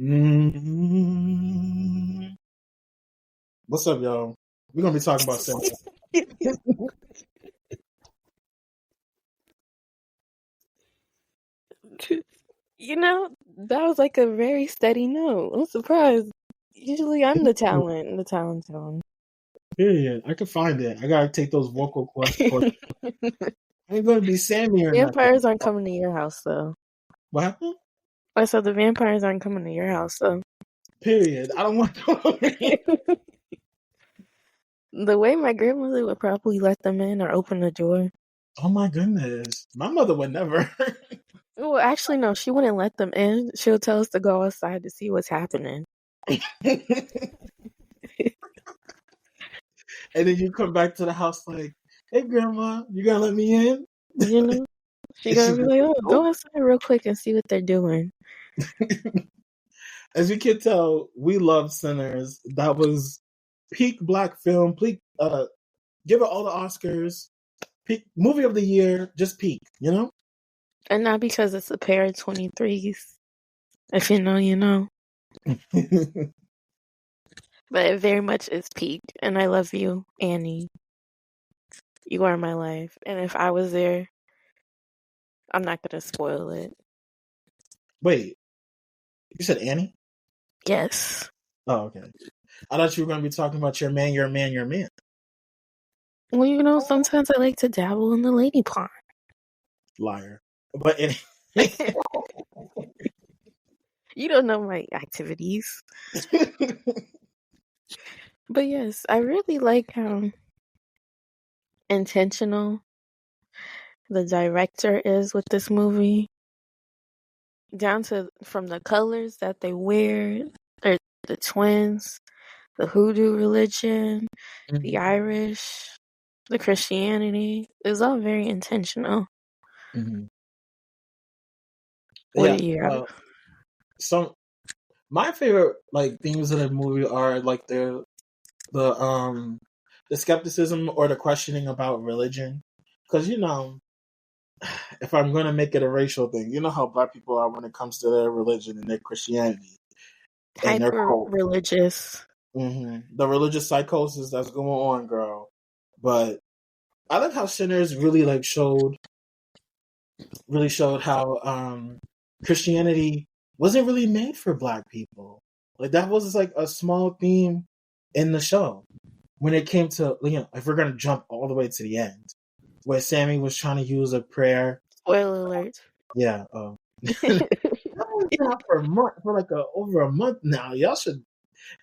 Mm. What's up, y'all? We're gonna be talking about cinema. You know, that was like a very steady note. I'm surprised. Usually I'm the talent zone. Period. I can find it. I gotta take those vocal courses. I ain't gonna be Sammy or nothing. Vampires aren't coming to your house, though. What happened? I said the vampires aren't coming to your house, though. Period. I don't want to. The way my grandmother would probably let them in or open the door. Oh my goodness. My mother would never. Well, actually, no, she wouldn't let them in. She'll tell us to go outside to see what's happening. And then you come back to the house like, hey, grandma, you gonna let me in? You know? She gonna be like, oh, go outside real quick and see what they're doing. As you can tell, we love Sinners. That was peak black film. Peak, give it all the Oscars. Peak movie of the year. Just peak, you know? And not because it's a pair of 23s. If you know, you know. But it very much is peak. And I love you, Annie. You are my life. And if I was there, I'm not going to spoil it. Wait, you said Annie? Yes. Oh, okay. I thought you were going to be talking about your man, your man, your man. Well, you know, sometimes I like to dabble in the lady pond. Liar. But You don't know my activities. But yes, I really like how intentional the director is with this movie. Down to from the colors that they wear, or the twins, the hoodoo religion, the Irish, the Christianity. It's all very intentional. Mm-hmm. What do you have? My favorite themes of the movie are like the skepticism or the questioning about religion, because if I'm going to make it a racial thing, you know how black people are when it comes to their religion and their Christianity and their Hyper religious. Mm-hmm. The religious psychosis that's going on, girl. But I like how Sinners really showed how Christianity wasn't really made for black people. Like that was like a small theme in the show when it came to if we're gonna jump all the way to the end, where Sammy was trying to use a prayer. Spoiler alert. Yeah. That was out for over a month now. Y'all should.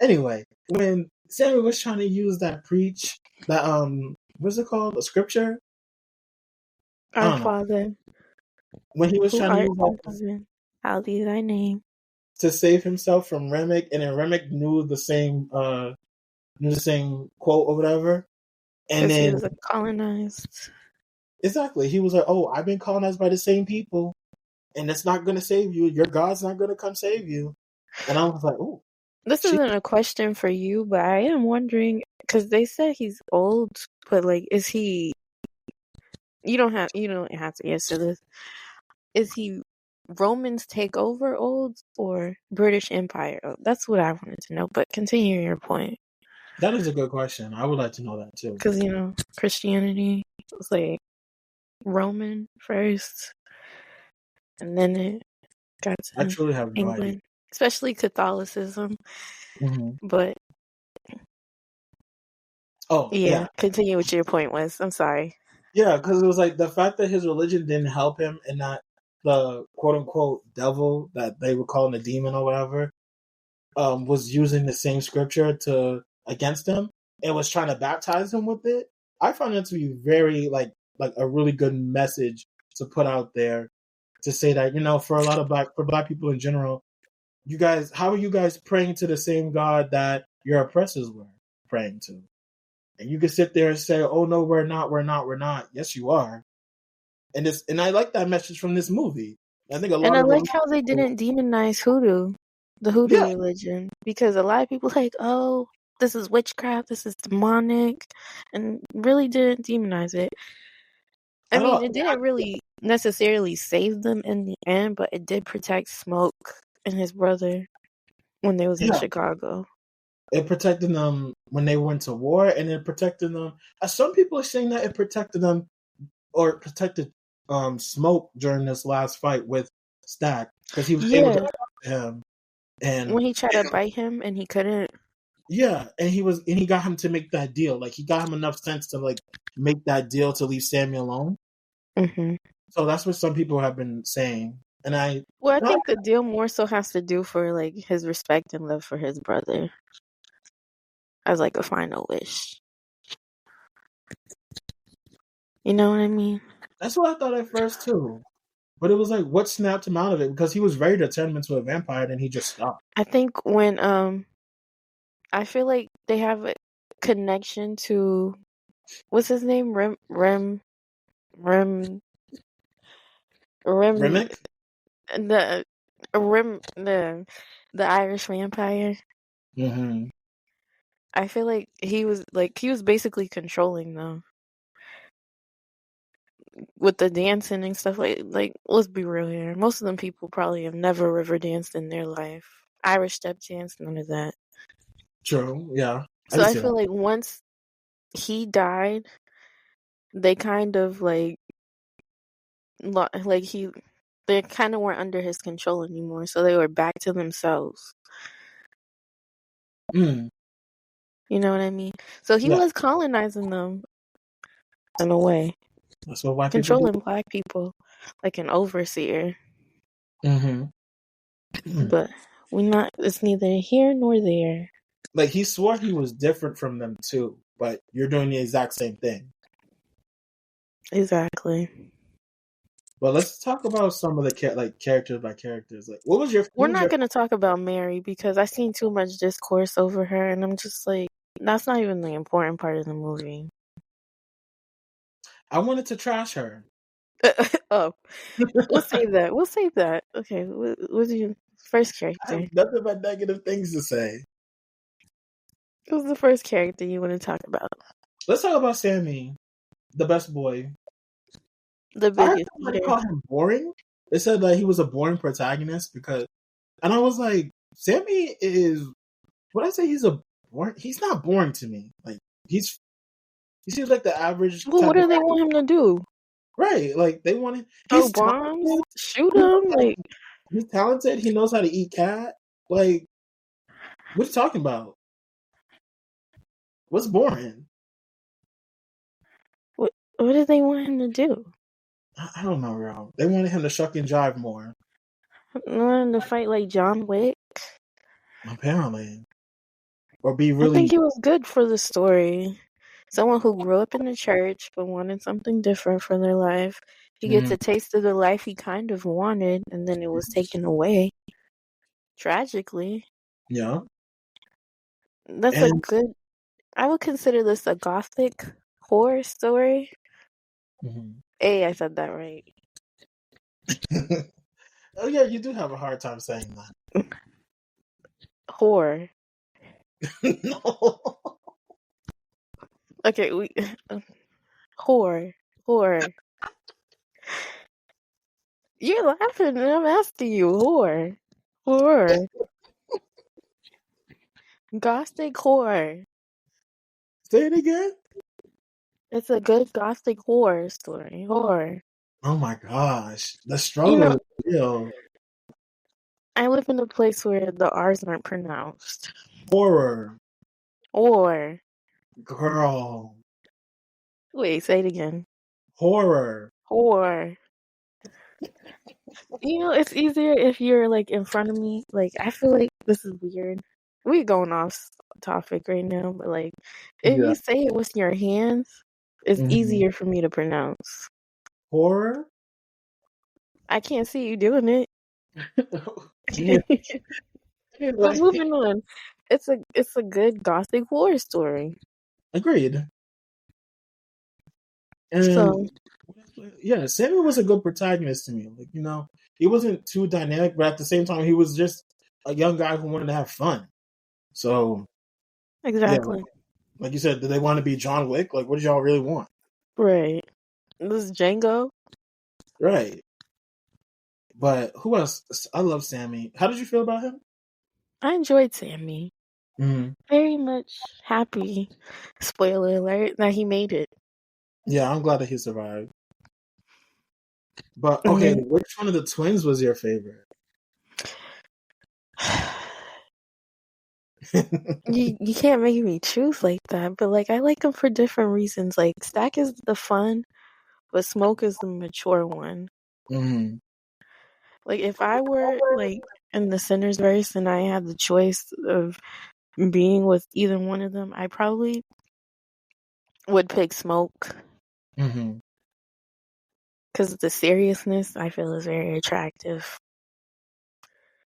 Anyway, when Sammy was trying to use that what's it called? A scripture? Our Father. When he was trying to use that, hallowed be thy name, to save himself from Remick, and then Remick knew the same quote or whatever, and then he was colonized. Exactly, he was like, "Oh, I've been colonized by the same people, and it's not going to save you. Your God's not going to come save you." And I was like, "Oh." This isn't a question for you, but I am wondering because they said he's old, but is he? You don't have to answer this. Is he Romans take over old or British Empire? Oh, that's what I wanted to know. But continue your point. That is a good question. I would like to know that too. Because Christianity was Roman first, and then it got to I truly have no England, idea. Especially Catholicism. Mm-hmm. But yeah. Continue what your point was. I'm sorry. Yeah, because it was the fact that his religion didn't help him, and not the quote unquote devil that they were calling a demon or whatever, was using the same scripture against him and was trying to baptize him with it. I found it to be very like a really good message to put out there, to say that for a lot of black people in general, how are you guys praying to the same God that your oppressors were praying to? And you can sit there and say, "Oh no, we're not, we're not, we're not." Yes, you are. And I like that message from this movie. I think I like how they didn't demonize hoodoo, the hoodoo religion, because a lot of people oh, this is witchcraft, this is demonic, and really didn't demonize it. I mean, it didn't really necessarily save them in the end, but it did protect Smoke and his brother. when they was in Yeah, Chicago. it protected them when they went to war, and it protected them. Some people are saying that it protected them or protected Smoke during this last fight with Stack because he was able to Yeah, talk to him, and when he tried to bite him and he couldn't. yeah, and he got him to make that deal. Like he got him enough sense to like make that deal to leave Sammy alone. Hmm. So that's what some people have been saying, and Well, I think the deal more so has to do for like his respect and love for his brother as like a final wish. You know what I mean? that's what I thought at first too. But it was like, what snapped him out of it? Because he was ready to turn him into a vampire, and he just stopped. I think when I feel like they have a connection to what's his name? Rem Rem Remick? the Rem the Irish vampire. Mm-hmm. I feel like he was basically controlling them with the dancing and stuff like let's be real here. Most of them people probably have never river danced in their life. Irish step dance, none of that. True. Yeah, I So can I see feel that. like once he died, they kind of like he they kind of weren't under his control anymore. So they were back to themselves. Mm. You know what I mean? So he Yeah, was colonizing them in a way, that's what white people do. controlling black people like an overseer. Mm-hmm. But it's neither here nor there. Like he swore he was different from them too, but you're doing the exact same thing. Exactly. But let's talk about some of the characters by characters. Like, what was your? We're Who was not your? going to talk about Mary because I've seen too much discourse over her, and I'm just like, that's not even the important part of the movie. I wanted to trash her. Oh, we'll save that. We'll save that. Okay, what's your first I have character? nothing but negative things to say. Who's the first character you want to talk about? Let's talk about Sammy, the best boy. The I heard biggest somebody eater. call him boring. They said that he was a boring protagonist because, and I was like, Sammy is. What I say? He's a boring. He's not boring to me. Like he seems like the average Well, type what of do they want him to do? right. Like they want him. Throw He's bombs? talented. Shoot He knows him? how to Like, he's talented. He knows how to eat cat. Like what are you talking about? What's boring? what do they want him to do? I don't know, bro. They wanted him to shuck and jive more. They want him to fight like John Wick? Apparently, or be I think really. he was good for the story. Someone who grew up in the church but wanted something different for their life. He gets Mm, a taste of the life he kind of wanted, and then it was taken away. Tragically. yeah, That's a and good. I would consider this a gothic horror story. mhm. Hey, I said that right. Oh yeah, you do have a hard time saying Horror. that. No. Okay, we. Horror. Horror. You're laughing and I'm asking you. Horror. Horror. Gothic horror. Say it again. It's a good gothic horror story. Horror. Oh my gosh, the You struggle know, is real. I live in a place where the R's aren't pronounced. Horror, Or, girl, wait, say it again. horror. Or, it's easier if you're like in front of me. Like, I feel like this is weird. We're going off topic right now, but like, if Yeah. you say it with your hands, it's Mhm. easier for me to pronounce. Horror. I can't see you doing it. Yeah, But like, moving on. It's a good gothic horror story. agreed. And So yeah, Samuel was a good protagonist to me. Like he wasn't too dynamic, but at the same time, he was just a young guy who wanted to have fun. So yeah, exactly. like you said, did they want to be John Wick? Like, what did y'all really want? Right. This is Django. Right. But who else? I love Sammy. How did you feel about him? I enjoyed Sammy. Mm. Very much happy, spoiler alert, that he made it. Yeah, I'm glad that he survived. But okay, And which one of the twins was your favorite? you can't make me choose like that, but like I like them for different reasons. Like Stack is the fun, but Smoke is the mature one. Mm. Like if I were like in the Sinners verse and I had the choice of being with either one of them, I probably would pick Smoke Mm-hmm. because the seriousness I feel is very attractive.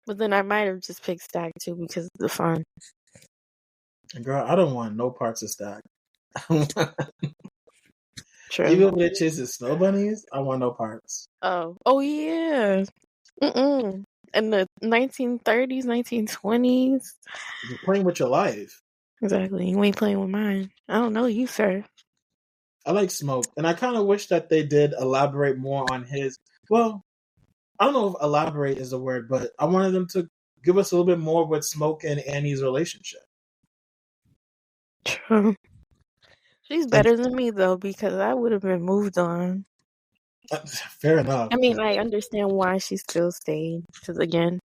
But then I might have just picked Stack too because of the fun. Girl, I don't want no parts of Stack. True. Even when it chases snow bunnies, I want no parts. Oh yeah. Mm-mm. In the 1930s, 1920s. You're playing with your life. Exactly. You ain't playing with mine. I don't know you, sir. I like Smoke, and I kind of wish that they did elaborate more on his. Well, I don't know if elaborate is the word, but I wanted them to give us a little bit more with Smoke and Annie's relationship. True. She's And better than me though because I would have been moved on. fair enough. I mean, I understand why she still stayed because again,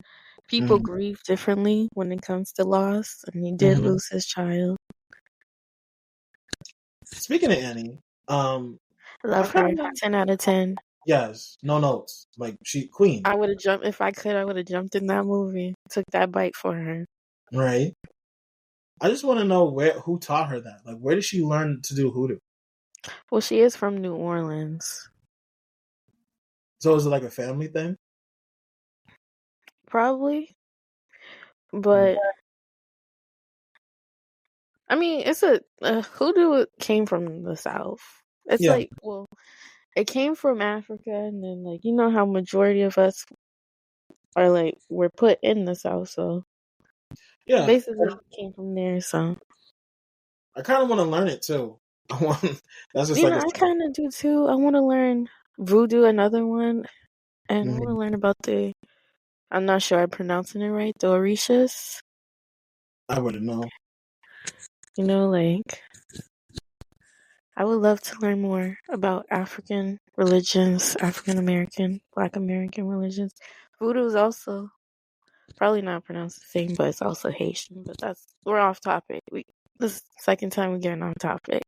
people Mm-hmm. grieve differently when it comes to loss, and he did Mm-hmm. lose his child. Speaking of Annie, I Love kind her. of 10 out of 10. yes, no notes. Like she queen, I would have jumped if I could. I would have jumped in that movie. Took that bite for her. right? I just want to know who taught her that. Like, where did she learn to do hoodoo? Well, she is from New Orleans. So is it like a family thing? Probably. Mm. But I mean, it's a hoodoo came from the South. It's Yeah, like, well, it came from Africa, and then like you know how majority of us are like we're put in the South, so yeah. basically it came from there. So I kind of want to learn it too. I want. That's just you like know, a. I kind of do too. I want to learn voodoo, another one, and I want to Mhm. learn about the. I'm not sure I'm pronouncing it right. The Orishas. I wouldn't know. You know, like I would love to learn more about African religions, African American, Black American religions. Voodoo is also probably not pronounced the same, but it's also Haitian. But we're off topic. This is the second time we're getting off topic.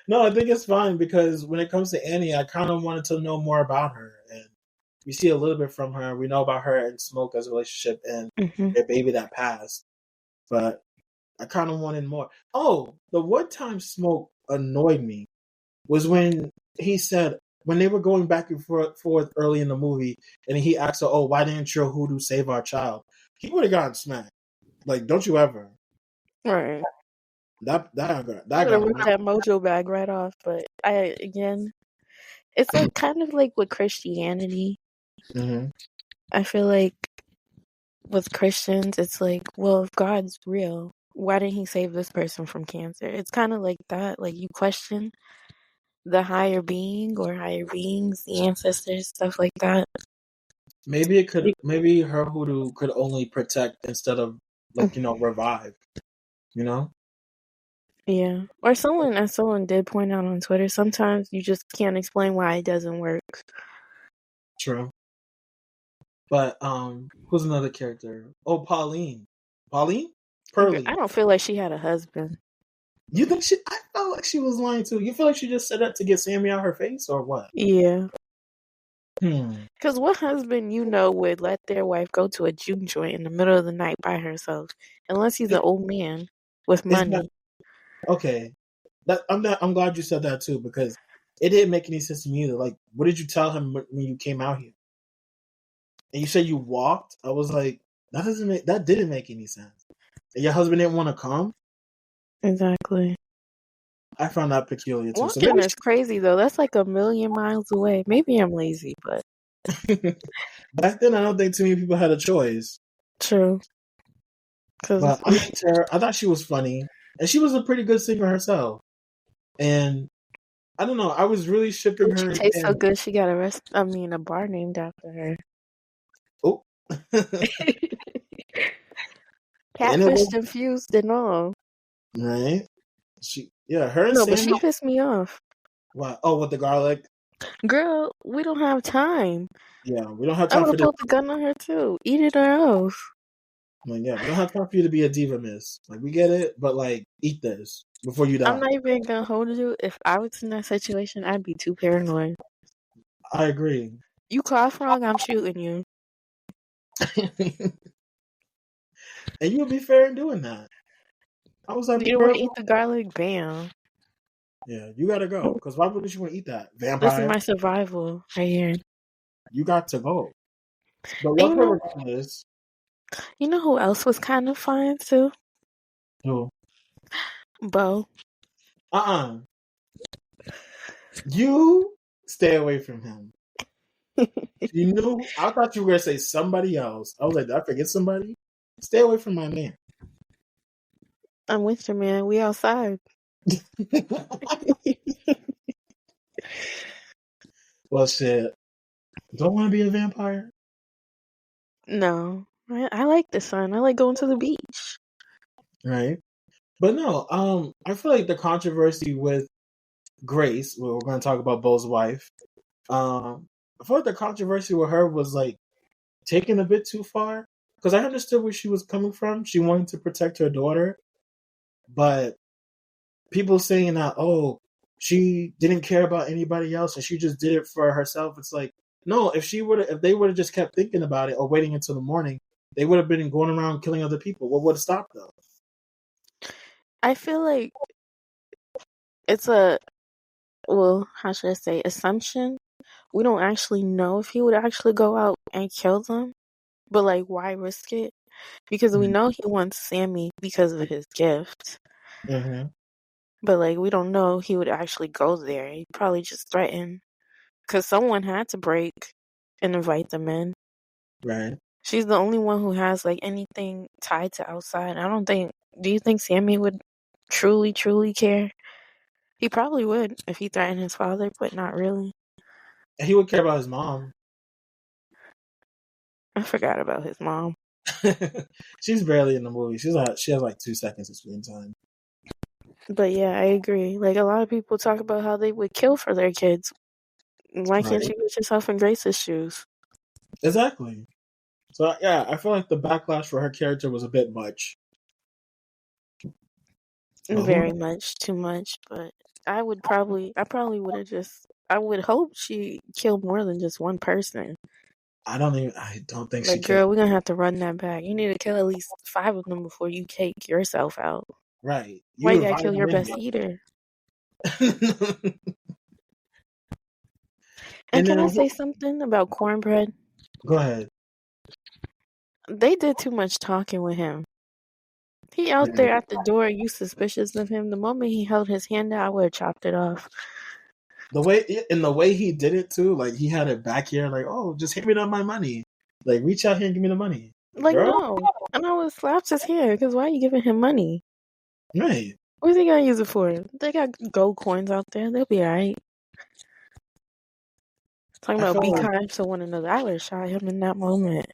No, I think it's fine because when it comes to Annie, I kind of wanted to know more about her, and we see a little bit from her. We know about her and Smoke as a relationship and Hmm. their baby that passed, but I kind of wanted more. Oh, the one time Smoke annoyed me was when he said when they were going back and forth early in the movie, and he asked her, "Oh, why didn't your hoodoo save our child?" He would have gotten smacked. Like, don't you ever? Right. That Would have got ripped that mojo bag right off. But it's like kind of like with Christianity. mm-hmm. I feel like with Christians, it's like, well, if God's real, why didn't he save this person from cancer? It's kind of like that. Like you question the higher being or higher beings, the ancestors, stuff like that. Maybe her hoodoo could only protect instead of like revive. You know, Yeah. Or someone did point out on Twitter, sometimes you just can't explain why it doesn't work. true. But who's another character? Oh, Pauline, I Pearlie. don't feel like she had a husband. You think she? I felt like she was lying too. You feel like she just said that to get Sammy out her face, or what? Yeah. Hmm. Because what husband would let their wife go to a juke joint in the middle of the night by herself? Unless he's an old man with Is that money. okay? I'm glad you said that too because it didn't make any sense to me either. Like, what did you tell him when you came out here? And you said you walked. I was like, that didn't make any sense. And your husband didn't want to come. Exactly. I found that peculiar too. So Walking maybe is crazy though. That's like a million miles away. Maybe I'm lazy, but back then I don't think too many people had a choice. true. Because But I liked her. I thought she was funny, and she was a pretty good singer herself. And I don't know. I was really shipping she her tastes so and good, she got a bar named after her. oh, And it Catfished was and fused and all. right. Her and No, but Sammy. she pissed me off. Wow. Oh, with the garlic. Girl, we don't have time. Yeah, we don't have I time would for have this. pulled the gun on her too. Eat it or else. Like, yeah, we don't have time for you to be a diva, miss. Like, we get it, but like, eat this before you I'm die. not even gonna hold you. If I was in that situation, I'd be too paranoid. I agree. You cough wrong, I'm shooting you. And you'll be fair in doing that. I was like, You don't want to eat the garlic? Bam. yeah, you gotta go. Because why wouldn't you want to eat that? This is Vampire, my survival right here. you got to go. But And what regardless, you know who else was kind of fine too? who? Bo. Uh-uh. You stay away from him. You knew, I thought you were going to say somebody else. I was like, did I forget somebody? Stay away from my man. I'm with you, man. We outside. Well, shit. Don't want to be a vampire? No. I like the sun. I like going to the beach. Right. But no, I feel like the controversy with Grace, well, we're going to talk about Bo's wife. I feel like the controversy with her was like taken a bit too far because I understood where she was coming from. She wanted to protect her daughter, but people saying that, oh, she didn't care about anybody else and she just did it for herself. It's like, no, if they would have just kept thinking about it or waiting until the morning, they would have been going around killing other people. What would have stopped them? I feel like it's how should I say, assumption. We don't actually know if he would actually go out and kill them, but like, why risk it? Because we know he wants Sammy because of his gift. Mm-hmm. But like, we don't know he would actually go there. He probably just threatened. Because someone had to break and invite them in. Right. She's the only one who has like anything tied to outside. Do you think Sammy would truly, truly care? He probably would if he threatened his father, but not really. And he would care about his mom. I forgot about his mom. She's barely in the movie. She has like 2 seconds of screen time. But yeah, I agree. Like, a lot of people talk about how they would kill for their kids. Why can't you put yourself in Grace's shoes? Exactly. So yeah, I feel like the backlash for her character was a bit much. Very much, too much. But I probably would have I would hope she killed more than just one person. I don't think she Like, killed. girl, we're gonna have to run that back. You need to kill at least 5 of them before you take yourself out. Right. Why you gotta kill your best eater? And can I say something about Cornbread? Go ahead. They did too much talking with him. He out there at the door, you suspicious of him. The moment he held his hand out, I would have chopped it off. The way he did it too, like he had it back here, like, oh, just hand me my money. Like, reach out here and give me the money. Like, girl? no. And I would slap his hand, because why are you giving him money? Right. What's he gonna use it for? They got gold coins out there. They'll be alright. Talking about be kind to one another. I would have shot him in that moment.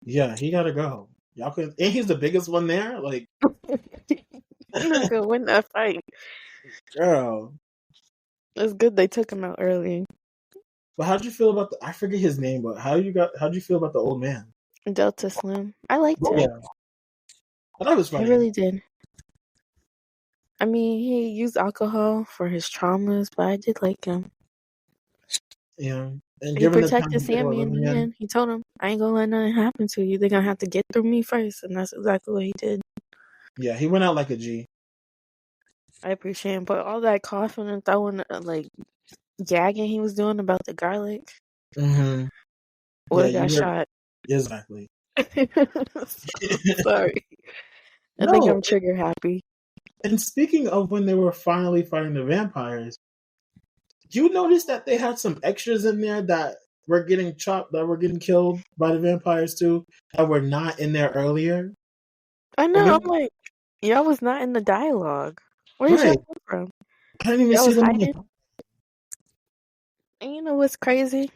Yeah, he gotta go. Y'all could, and he's the biggest one there. Like, I'm not gonna win that fight. Girl, it's good they took him out early. But how'd you feel about I forget his name, but how'd you feel about the old man? Delta Slim. I liked him. Yeah. I thought it was funny. I really did. I mean, he used alcohol for his traumas, but I did like him. Yeah. And he protected Sammy in the end. He told him, I ain't gonna let nothing happen to you. They're gonna have to get through me first. And that's exactly what he did. Yeah, he went out like a G. I appreciate him. But all that coughing and throwing, like, gagging he was doing about the garlic. Mm-hmm. Would have got shot. Exactly. Sorry. I think I'm trigger happy. And speaking of when they were finally fighting the vampires, you noticed that they had some extras in there that were getting chopped, that were getting killed by the vampires too, that were not in there earlier? I know. I'm like, y'all was not in the dialogue. Where did y'all come from? I didn't even see them. And you know what's crazy?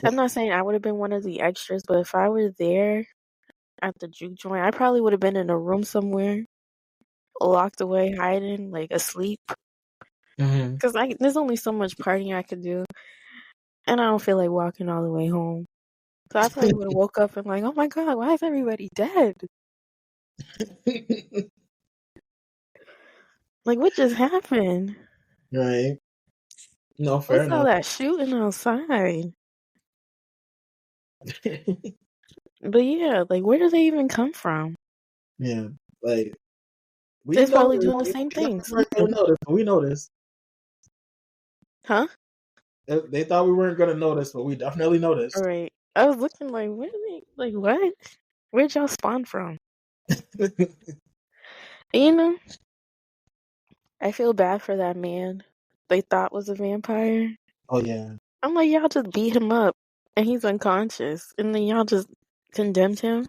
I'm not saying I would have been one of the extras, but if I were there, at the juke joint, I probably would have been in a room somewhere, locked away, hiding, like asleep. Because there's only so much partying I could do, and I don't feel like walking all the way home. So I probably would have woke up and like, oh my god, why is everybody dead? Like, what just happened? Right. No, fair What's all enough. that shooting outside? But yeah, like, where do they even come from? Yeah, like we They're probably noticed. doing the We same thought things. we weren't gonna notice, but we noticed. Huh? They thought we weren't gonna notice, but we definitely All noticed. right. I was looking like, where are they? Like, what? Where'd y'all spawn from? You know, I feel bad for that man they thought was a vampire. Oh yeah, I'm like, y'all just beat him up and he's unconscious, and then y'all just condemned him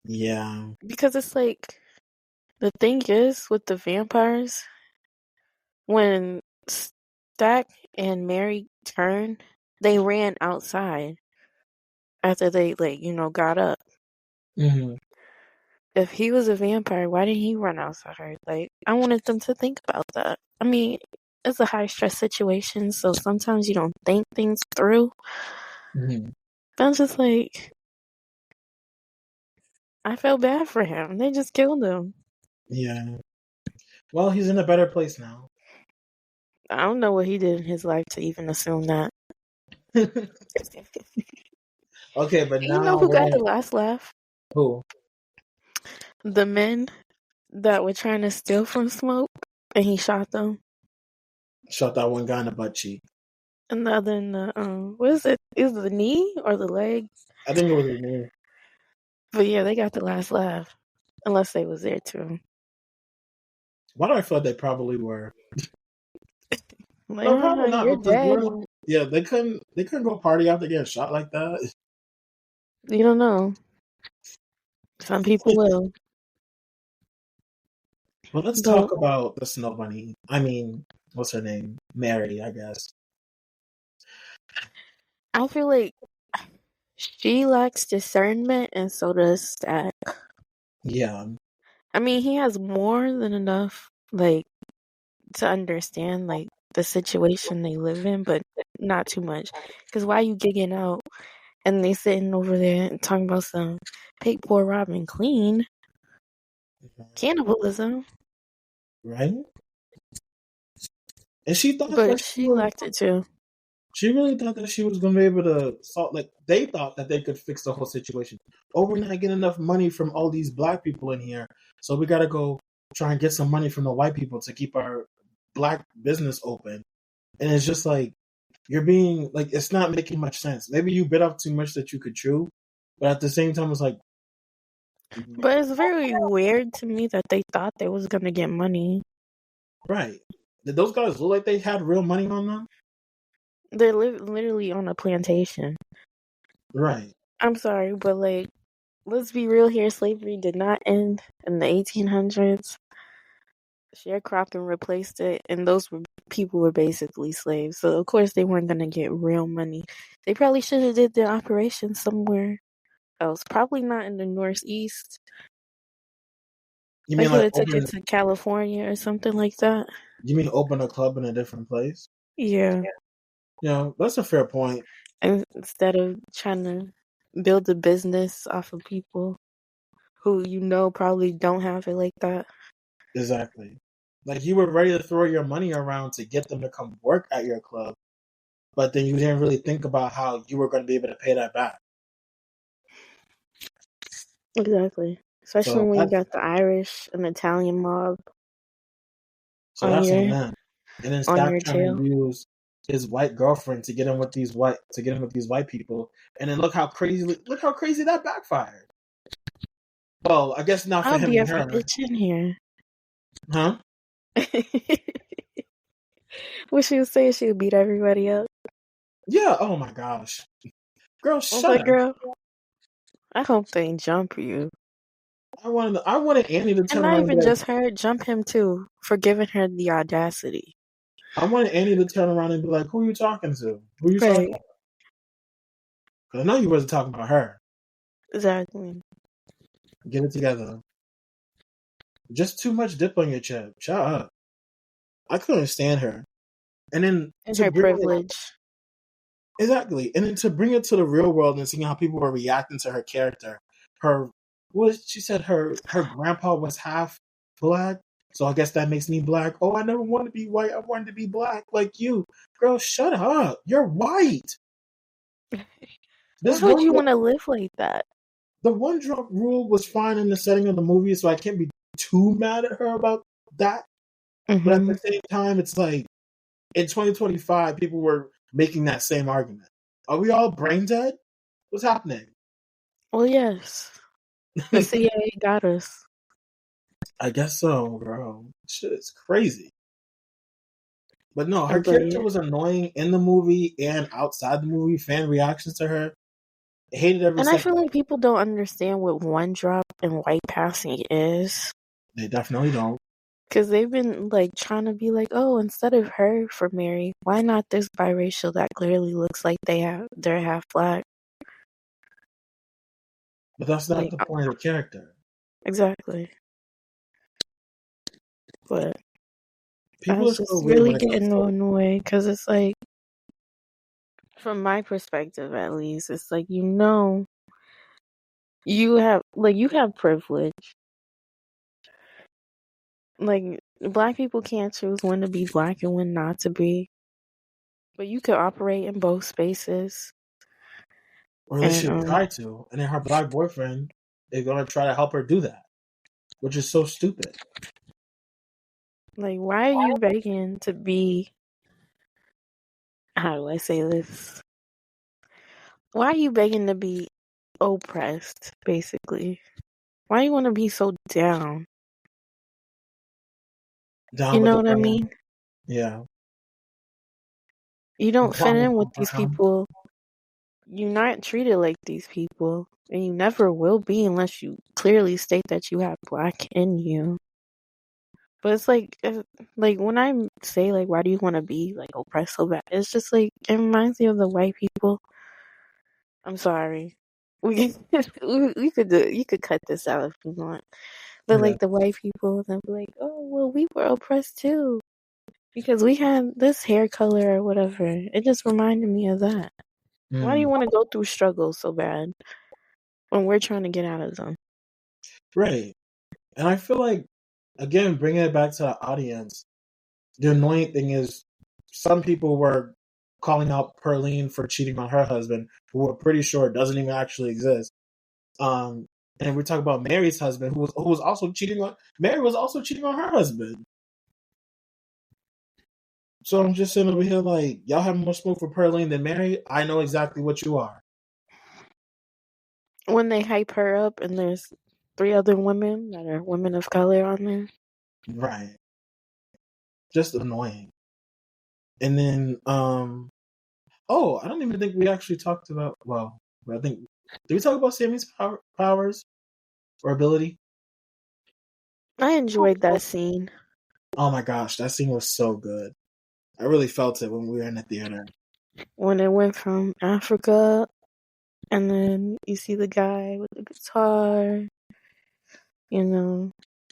yeah. because it's like the thing is with the vampires when Stack and Mary turned, they ran outside after they got up. Hmm. If he was a vampire, why didn't he run outside? Like, I wanted them to think about that. I mean, it's a high stress situation, so sometimes you don't think things through. Hmm. But I'm just like, I felt bad for him. They just killed him. Yeah. Well, he's in a better place now. I don't know what he did in his life to even assume that. Okay, but You know now who we're got the like, last laugh? who The men that were trying to steal from Smoke, and he shot them. shot that one guy in the butt cheek? And the other in the what is it? Is it the knee or the leg? I think it was his name. But yeah, they got the last laugh, unless they was there too. Why do I feel like they probably were? Like, No, probably not you're because dead. yeah, they couldn't go party after getting shot like that. You don't know. Some people will. Well, let's But talk about the Snow Bunny. I mean, what's her name? Mary, I guess. I feel like she lacks discernment, and so does Stack. Yeah. I mean, he has more than enough, like, to understand, like, the situation they live in, but not too much. Because why you gigging out and they sitting over there and talking about some pig poor Robin clean cannibalism? Right? And she thought that But she lacked it too. she really thought that she was gonna be able to solve, like they thought that they could fix the whole situation. Oh, we're not getting enough money from all these black people in here, so we gotta go try and get some money from the white people to keep our black business open. And it's just like you're being like it's not making much sense. Maybe you bit off too much that you could chew, but at the same time it's like But it's very weird to me that they thought they was gonna get money. right. Did those guys look like they had real money on them? They're literally on a plantation. Right. I'm sorry, but like, let's be real here. Slavery did not end in the 1800s. Sharecropping replaced it, and those people were basically slaves. So of course they weren't gonna get real money. They probably should have did their operation somewhere else. Probably not in the Northeast. You They mean could like have took it open? to California or something like that. You mean open a club in a different place? Yeah. Yeah, that's a fair point. And instead of trying to build a business off of people who probably don't have it like that. Exactly. Like you were ready to throw your money around to get them to come work at your club, but then you didn't really think about how you were going to be able to pay that back. Exactly. Especially So when you that's got the Irish and Italian mob so on that's on your them. And then on Stack your trying tail. to use his white girlfriend to get him with these white people, and then look how crazy that backfired. Well, I guess not for I'll him be and every her, bitch in here. huh? What she was saying, she would beat everybody up. Yeah. Oh my gosh, girl, I was shut like, up. girl, I hope they jump you. I wanted Annie to And turn not around and be even like, just her, jump him too, for giving her the audacity. I wanted Annie to turn around and be like, who are you talking to? Who are you talking Right. about? Because I know you wasn't talking about her. Exactly. Get it together. Just too much dip on your chip. Shut up. I couldn't stand her. And then And to her bring it privilege. exactly, and then to bring it to the real world and seeing how people were reacting to her character. Her what she said her grandpa was half black, so I guess that makes me black. Oh, I never wanted to be white. I wanted to be black like you, girl. Shut up. You're white. Why This would one you want to live like that? the one drunk rule was fine in the setting of the movie, so I can't be too mad at her about that. But at Mm-hmm. the same time, it's like in 2025, people were making that same argument. Are we all brain dead? What's happening? Well, yes. The CIA got us. I guess so, bro. Shit is crazy. But no, her But character yeah. was annoying in the movie and outside the movie. Fan reactions to her, I hated every And I second. feel like people don't understand what one drop and white passing is. They definitely don't. Because they've been like trying to be like, oh, instead of her for Mary, why not this biracial that clearly looks like they're half black? But that's not Like, the point of the character. exactly. But I People are was so just weird really when it comes getting to annoyed because it's like, from my perspective at least, it's like, you have privilege. Like, black people can't choose when to be black and when not to be. But you could operate in both spaces. or they And should try to. And then her black boyfriend is gonna try to help her do that, which is so stupid. like, why are you begging to be, how do I say this? Why are you begging to be oppressed, basically? Why you want to be so down? You Down with know the what I brown. mean? Yeah. You don't fit Down with in with the these brown. people. You're not treated like these people. And you never will be unless you clearly state that you have black in you. But it's like when I say like, why do you want to be like oppressed so bad? It's just like it reminds me of the white people. I'm sorry. We we could you could cut this out if you want. But Yeah. like the white people, they'll be like, oh well, we were oppressed too because we had this hair color or whatever. It just reminded me of that. Why do you Mm. want to go through struggles so bad when we're trying to get out of them? Right. And I feel like, again, bringing it back to the audience, the annoying thing is some people were calling out Perlene for cheating on her husband, who we're pretty sure doesn't even actually exist. Um, and we talk about Mary's husband, who was also cheating on Mary was also cheating on her husband. So I'm just sitting over here like, y'all have more smoke for Perlene than Mary. I know exactly what you are. When they hype her up and there's 3 other women that are women of color on there. Right. Just annoying. And then, oh, I don't even think we actually talked about. Well, I think did we talk about Sammy's powers or ability? I enjoyed that scene Oh my gosh, that scene was so good. I really felt it when we were in the theater. when it went from Africa and then you see the guy with the guitar,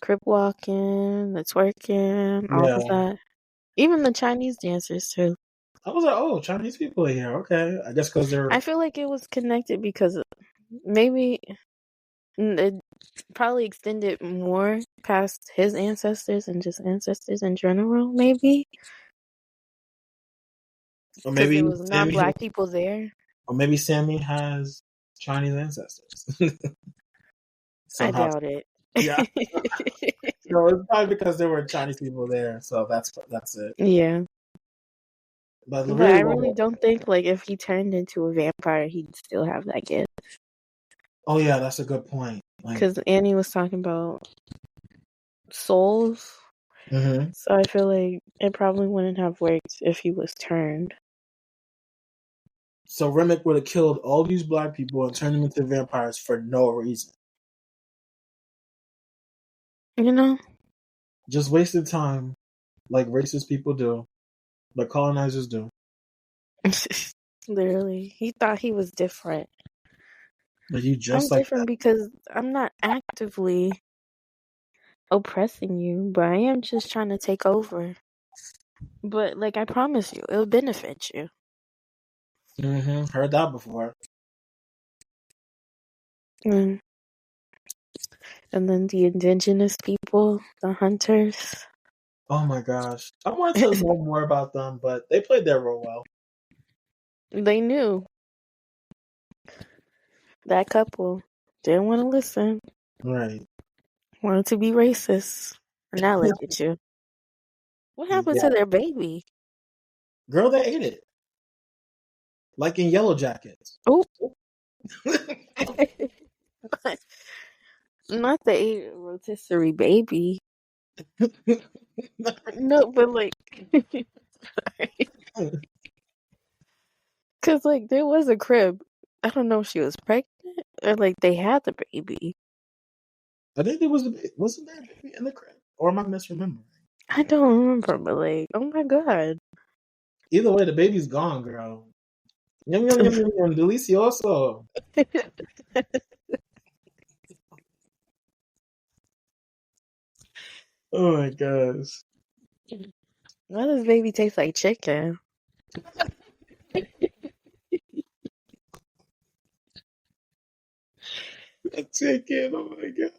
crip walking, the twerking, all Yeah, of that. Even the Chinese dancers too. I was like, oh, Chinese people are here. Okay, I guess because they're I feel like it was connected because maybe it probably extended more past his ancestors and just ancestors in general, maybe. or Because there maybe was Sammy, non-black people there. or maybe Sammy has Chinese ancestors I somehow. doubt it. Yeah, no, it's probably because there were Chinese people there, so that's it. Yeah. But But really, I really well, don't think like if he turned into a vampire, he'd still have that gift. oh yeah, that's a good point. Like, Because Annie was talking about souls, mhm. so I feel like it probably wouldn't have worked if he was turned. So Remick would have killed all these black people and turned them into vampires for no reason. You know? Just wasted time, like racist people do, like colonizers do. Literally. He thought he was different. But you I'm just like that. different because I'm not actively oppressing you, but I am just trying to take over. But like I promise you, it'll benefit you. Heard that before. Mm. And then the indigenous people, the hunters. Oh my gosh. I wanted to know more about them, but they played their role well. They knew that couple didn't want to listen, Right. wanted to be racist. And now look at you. What happened Yeah. to their baby? Girl, they ate it. Like in Yellow Jackets. Oh, not the rotisserie baby. No, but like, cause like there was a crib. I don't know if she was pregnant or like they had the baby. I think it wasn't there a baby in the crib? Or am I misremembering? I don't remember, but like, oh my god. Either way, the baby's gone, girl. Yum yum yum yum yum. Delicioso. Oh my gosh. Why does baby taste like chicken? A chicken. Oh my god.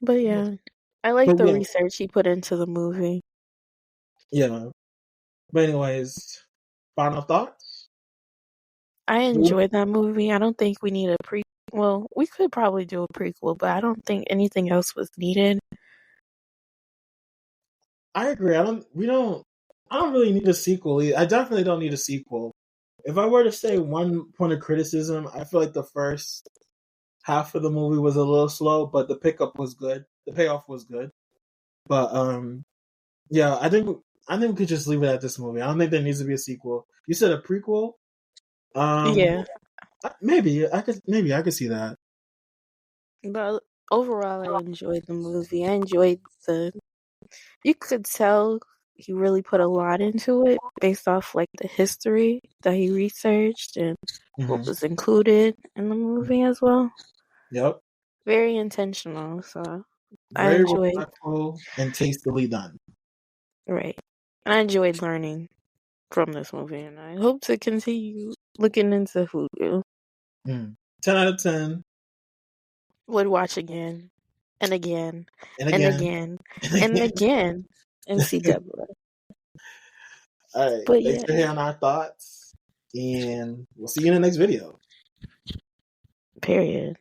But yeah, I like But the yeah, research he put into the movie. yeah. But anyways, final thoughts? I enjoyed that movie. I don't think we need a pre. Well, we could probably do a prequel, but I don't think anything else was needed. I agree. I don't really need a sequel. I definitely don't need a sequel. If I were to say one point of criticism, I feel like the first half of the movie was a little slow, but the pickup was good. The payoff was good. But yeah, I think we could just leave it at this movie. I don't think there needs to be a sequel. You said a prequel? Um Yeah, maybe I could see that. but overall, I enjoyed the movie. I enjoyed the. You could tell he really put a lot into it based off like the history that he researched and what Hmm. was included in the movie as well. Yep. Very intentional, so I Very enjoyed. respectful and tastily done. Right, I enjoyed learning from this movie, and I hope to continue looking into Hoodoo. 10 out of 10. Would watch again and again And and again. again And and again. again and see Deborah. All right. But Thanks yeah, for hearing our thoughts. And we'll see you in the next video. period.